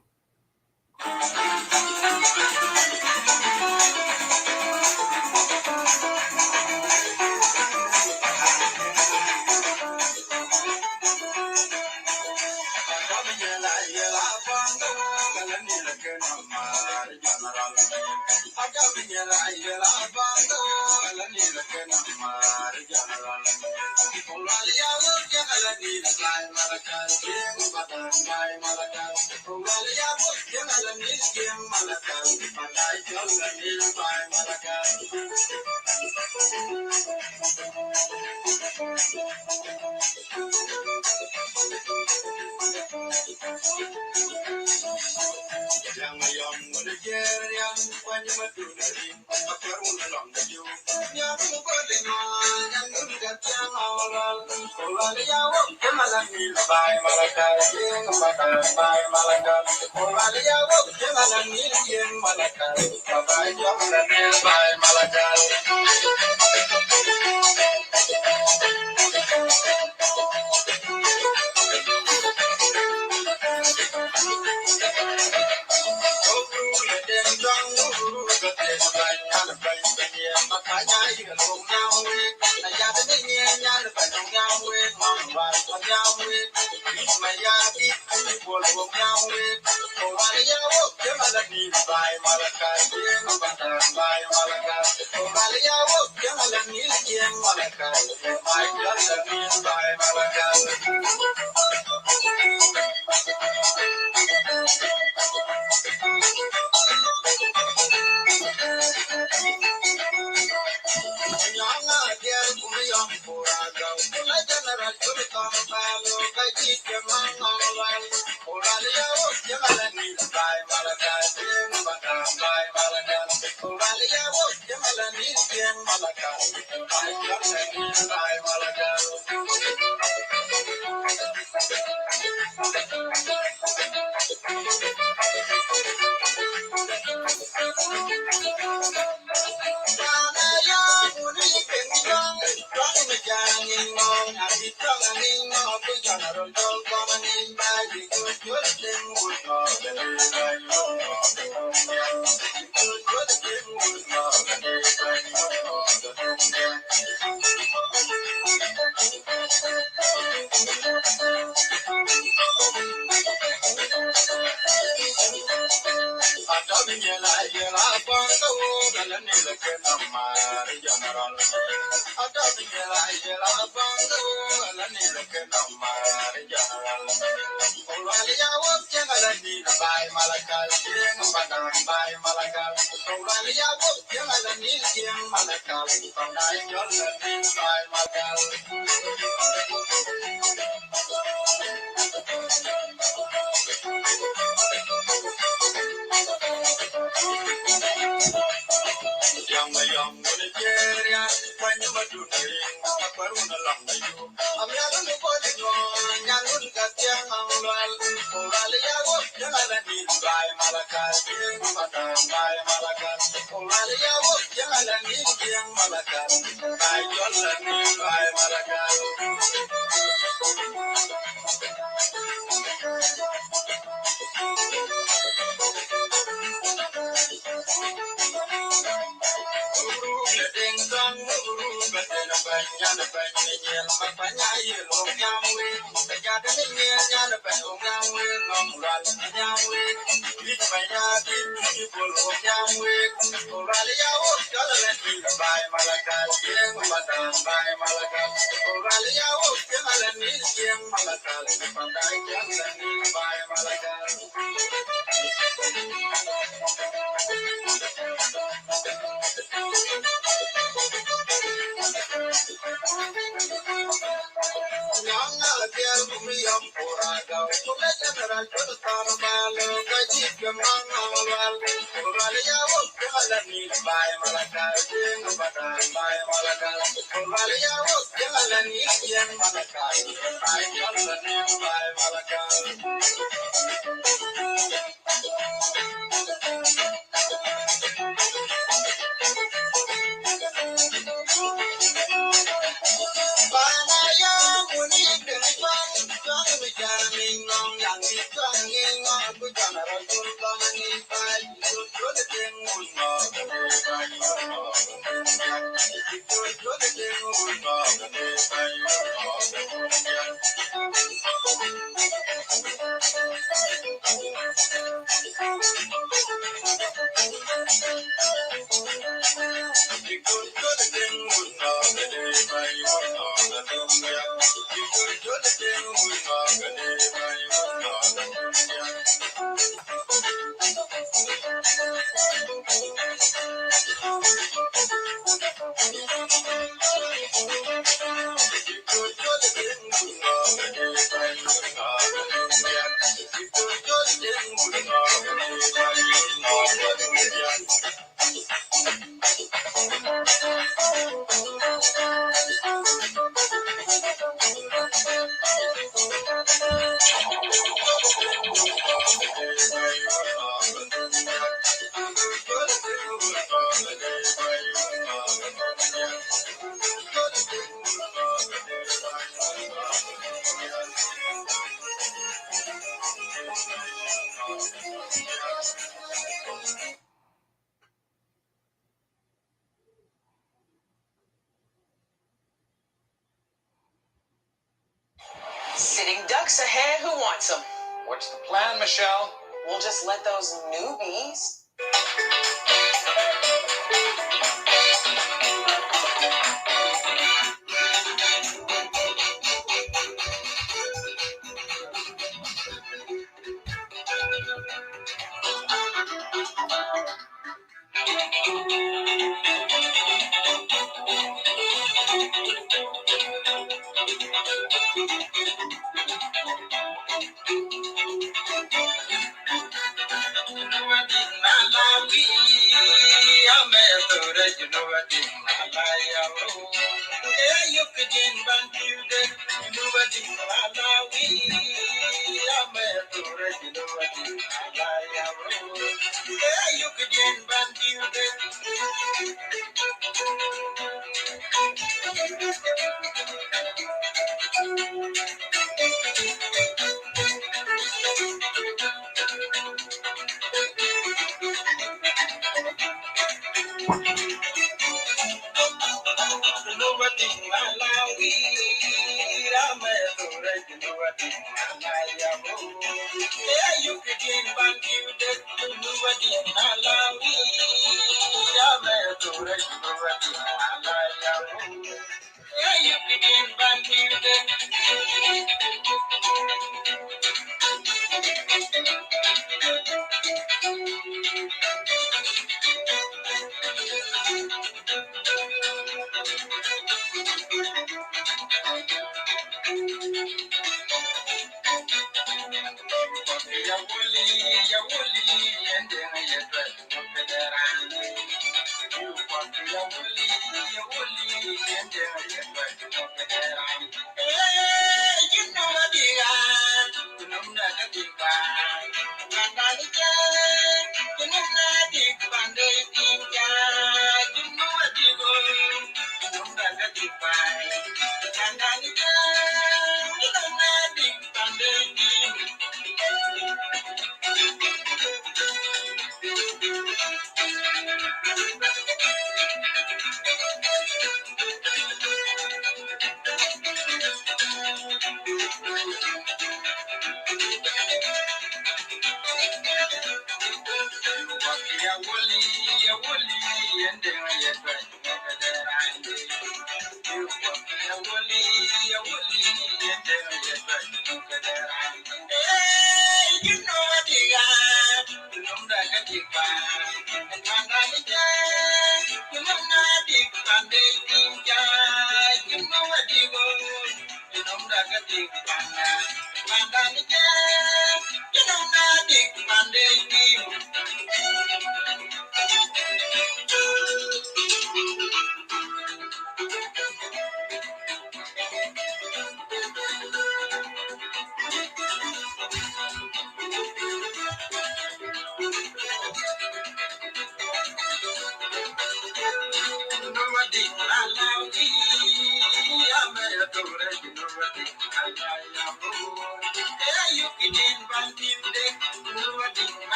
Sitting ducks ahead, who wants them? What's the plan, Michelle? We'll just let those newbies.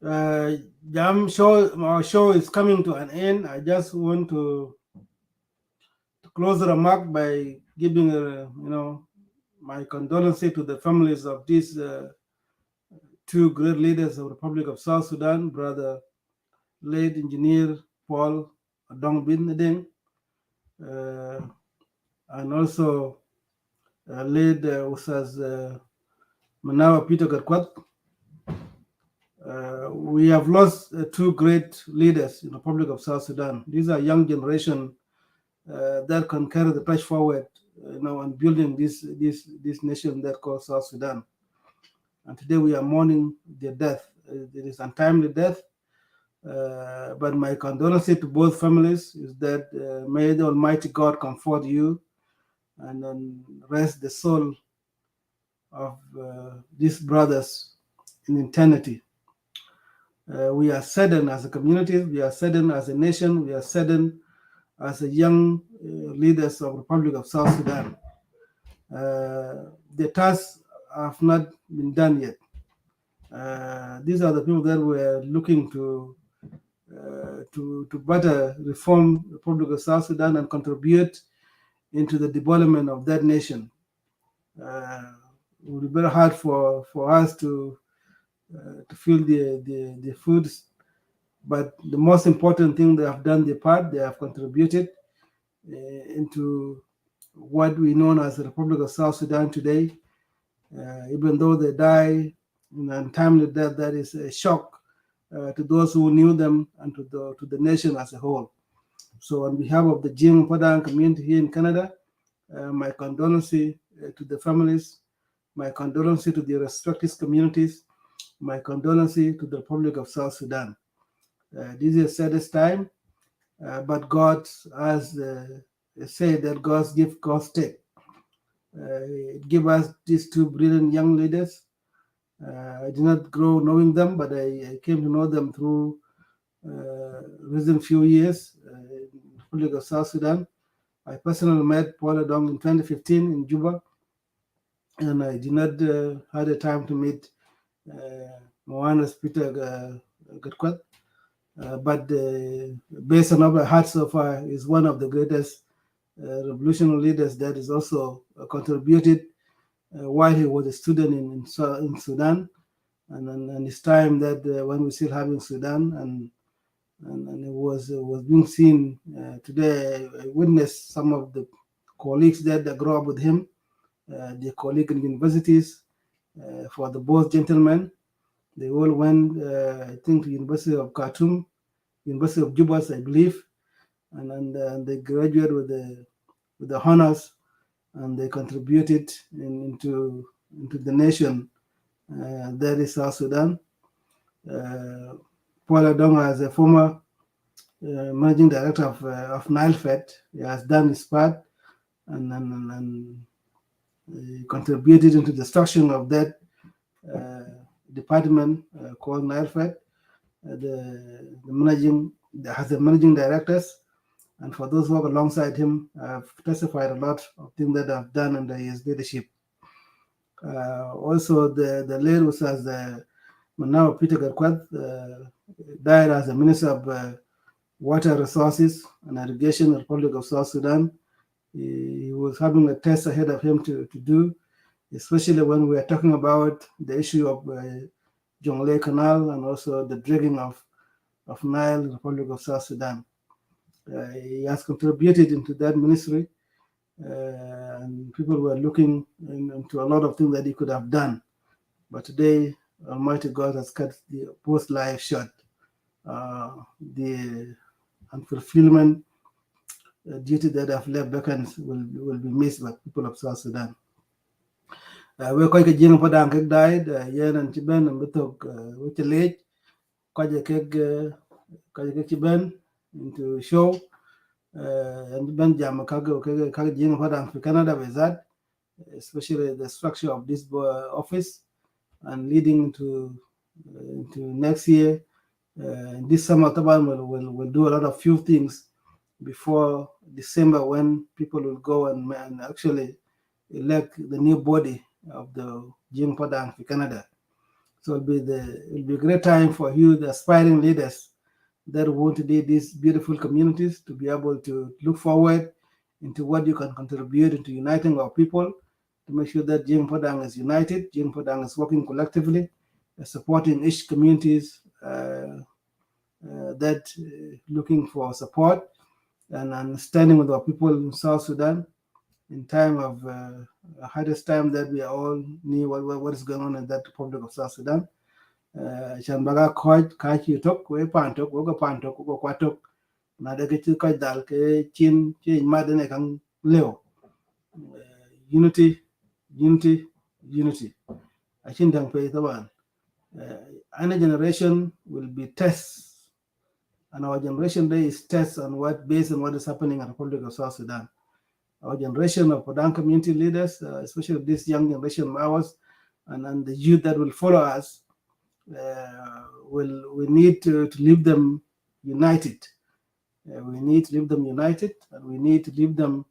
Uh, Jam show, our show is coming to an end. I just want to close the remark by giving my condolences to the families of these two great leaders of the Republic of South Sudan, brother late engineer Paul Dong Bin Ding, and also led Ustaz Manawa Peter Garkwat. We have lost two great leaders in the Republic of South Sudan. These are young generation that can carry the torch forward, and building this nation that called South Sudan. And today we are mourning their death. It is untimely death, but my condolences to both families is that may the Almighty God comfort you and then rest the soul of these brothers in eternity. We are saddened as a community, we are saddened as a nation, we are saddened as a young leaders of the Republic of South Sudan. The tasks have not been done yet. These are the people that were looking to better reform the Republic of South Sudan and contribute into the development of that nation. It would be very hard for us to feel the foods, but the most important thing, they have done their part. They have contributed into what we know as the Republic of South Sudan today. Even though they die in an untimely death, that is a shock to those who knew them and to the nation as a whole. So on behalf of the Jing Padang community here in Canada, my condolences to the families, my condolences to the respective communities, my condolences to the Republic of South Sudan. This is the saddest time, but God has said that God gives, God take. It gave us these two brilliant young leaders. I did not grow knowing them, but I came to know them through recent few years in the Republic of South Sudan. I personally met Paul Adong in 2015 in Juba, and I did not have the time to meet Moana's Peter Gatkwat. But based on our heart so far, is one of the greatest revolutionary leaders that is also contributed while he was a student in Sudan, and his time that when we still having Sudan, and it was being seen today. I witnessed some of the colleagues that grew up with him, the colleagues in universities. For the both gentlemen, they all went, I think, to University of Khartoum, University of Juba, I believe, and they graduated with the honors, and they contributed into the nation that is South Sudan. Paul Adong, as a former managing director of NileFed, he has done his part and contributed into the structure of that department called NileFed. The managing directors, and for those who work alongside him, have testified a lot of things that I've done under his leadership. Also, the late was as Manawa Peter Garkwat died as the Minister of Water Resources and Irrigation in the Republic of South Sudan. He was having a test ahead of him to do, especially when we are talking about the issue of Jonglei Canal and also the dredging of Nile in the Republic of South Sudan. He has contributed into that ministry, and people were looking into a lot of things that he could have done. But today, Almighty God has cut both lives short. The unfulfillment duty that have left vacant will be missed by people of South Sudan. We quite a jing Padang died, yen and Chiben and Betok, which a late, quite a keg Chiben into show, and Ben Jamakago, Jing Padang for Canada with that, especially the structure of this office, and leading into next year. This summer, Taban will do a lot of few things before December, when people will go and actually elect the new body of the Jing Padang for Canada. So it'll be a great time for you, the aspiring leaders that want to lead these beautiful communities, to be able to look forward into what you can contribute into uniting our people, to make sure that Jing Padang is united, Jing Padang is working collectively, supporting each communities that looking for support, and standing with our people in South Sudan in time of hardest time that we all knew what is going on in that Republic of South Sudan. Chan baga koj kachi tok we pantok go pantok go kwatok na de ke ko dal ke chin che madene kan leo. Unity, unity, unity. I think dang pay taban. Any generation will be test, and our generation day is test on what based on what is happening in the Republic of South Sudan. Our generation of Padang community leaders, especially this young generation of ours, and the youth that will follow us, we need to leave them united. We need to leave them united, and we need to leave them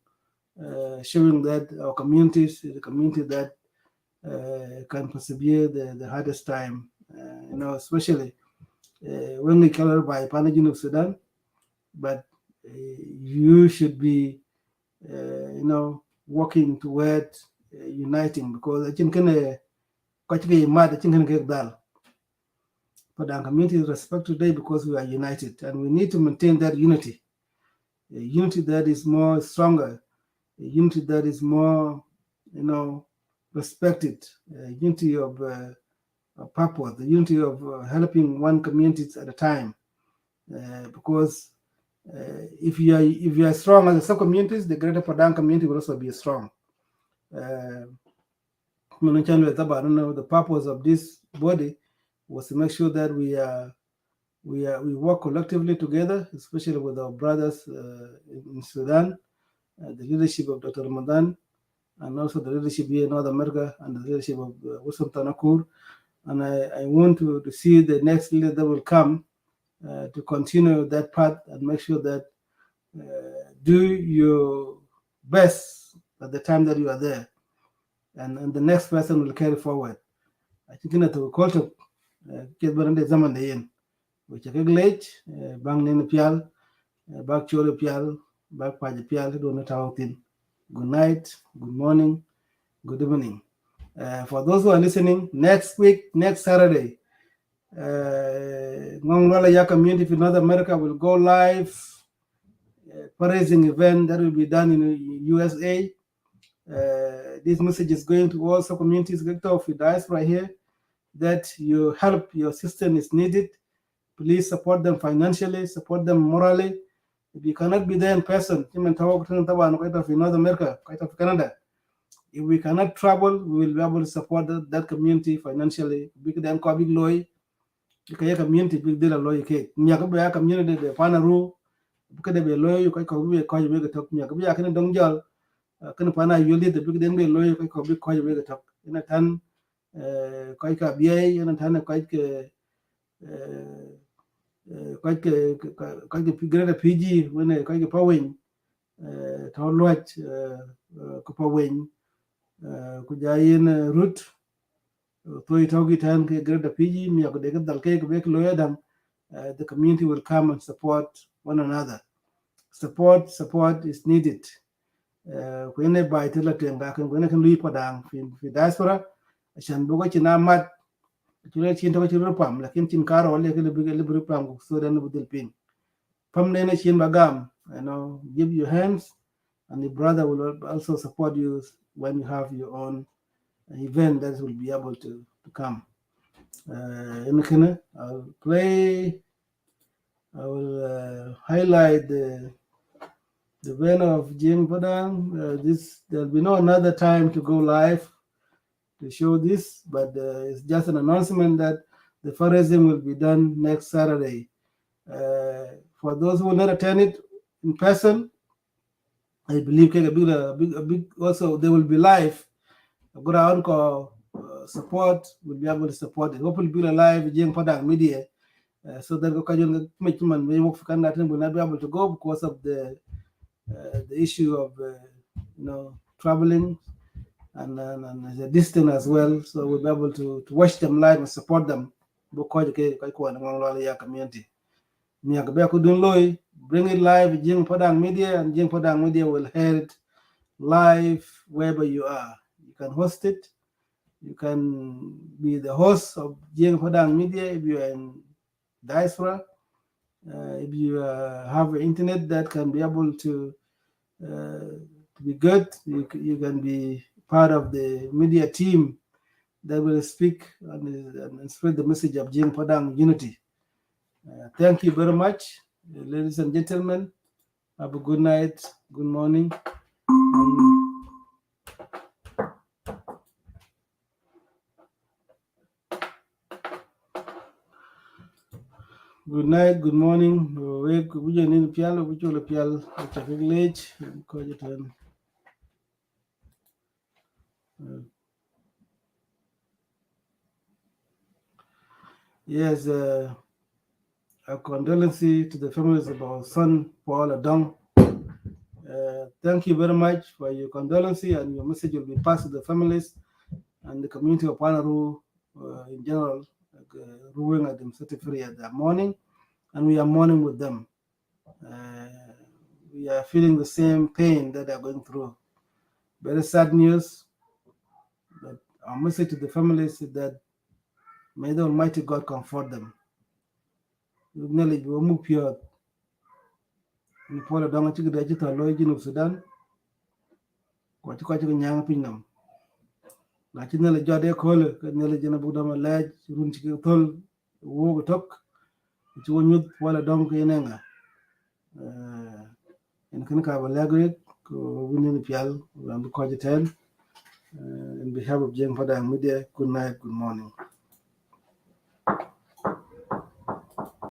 showing that our communities is a community that can persevere the hardest time. Especially when we colored by Panajin of Sudan, but you should be, working toward uniting, because I think mad. I think dal. But our community is respected today because we are united, and we need to maintain that unity. A unity that is more stronger, a unity that is more, respected, a unity of purpose, the unity of helping one community at a time. Because if you are strong as a sub communities, the greater Padang community will also be strong. The purpose of this body was to make sure that we work collectively together, especially with our brothers in Sudan, the leadership of Dr. Ramadan, and also the leadership here in North America, and the leadership of Wilson Tanakur. And I want to see the next leader that will come to continue that path and make sure that do your best at the time that you are there, and the next person will carry forward. I think in the culture, get barande zaman da yin, which a glade, bang nin pial, back chole pial, back page pial, do not out in. Good night, good morning, good evening. For those who are listening, next week, next Saturday, Ngongwala Ya community in North America will go live fundraising event that will be done in USA. This message is going to also communities of the diaspora here, that your help, your assistance is needed. Please support them financially, support them morally. If you cannot be there in person, in North America, of Canada, if we cannot travel, we will be able to support that community financially. Big then big loy, the community big deal loy cake. Miaka community the panaru, because they be loy, you can call you make a talk. Miaka can dongjal, can pana yuli the big then be loy, you can call you make a talk. In a tan, Kaika BA, and a tan quite greater PG when I quite powing, town watch, Kupawing, Kujayin root. Toy Togi Tan Greater PG, Miakodeka Dalke, Bek Loyadam, the community will come and support one another. Support is needed. When I buy Telatenga, when I can leave Padang, diaspora, I shall go to Namat, to let you know what you repam, like in Chinkaro, like a big liberal so then with the pin. Pam Nene Chin Bagam, give your hands, and the brother will also support you when you have your own event that will be able to come. I will highlight the event of Jing Padang. There'll be no another time to go live to show this, but it's just an announcement that the fundraising will be done next Saturday. For those who will not attend it in person, I believe a big also they will be live. A good uncle support will be able to support it. Hopefully, be live Jing Padang media. So that man may work for Canada will not be able to go because of the issue of traveling and the distance as well. So we'll be able to watch them live and support them. Community. Bring it live Jing Padang Media, and Jing Padang Media will hear it live wherever you are. You can host it. You can be the host of Jing Padang Media if you are in diaspora. If you have internet that can be able to be good, you can be part of the media team that will speak and spread the message of Jing Padang unity. Thank you very much, ladies and gentlemen. Have a good night, good morning. Good night, good morning. Wake wujo ni pial wujo le pial chakik lech ko jetan. Yes, our condolences to the families of our son Paul Adong. Thank you very much for your condolences, and your message will be passed to the families and the community of Panaru in general, ruling administrative area that morning, and we are mourning with them. We are feeling the same pain that they are going through. Very sad news. But our message to the families is that may the Almighty God comfort them. Knowledge will move pure. In Paul Adong chicken digital origin of Sudan. What you call young pinam. Like in the Jade Cole, Nelly Janabudama Lad, Runchiki Tol, Wog Tok, which one youth Paul Adong Kenanga. And Kanaka Lagrid, winning the Pial, and the Cogitan. In behalf of Jane Padang Media, good night, good morning.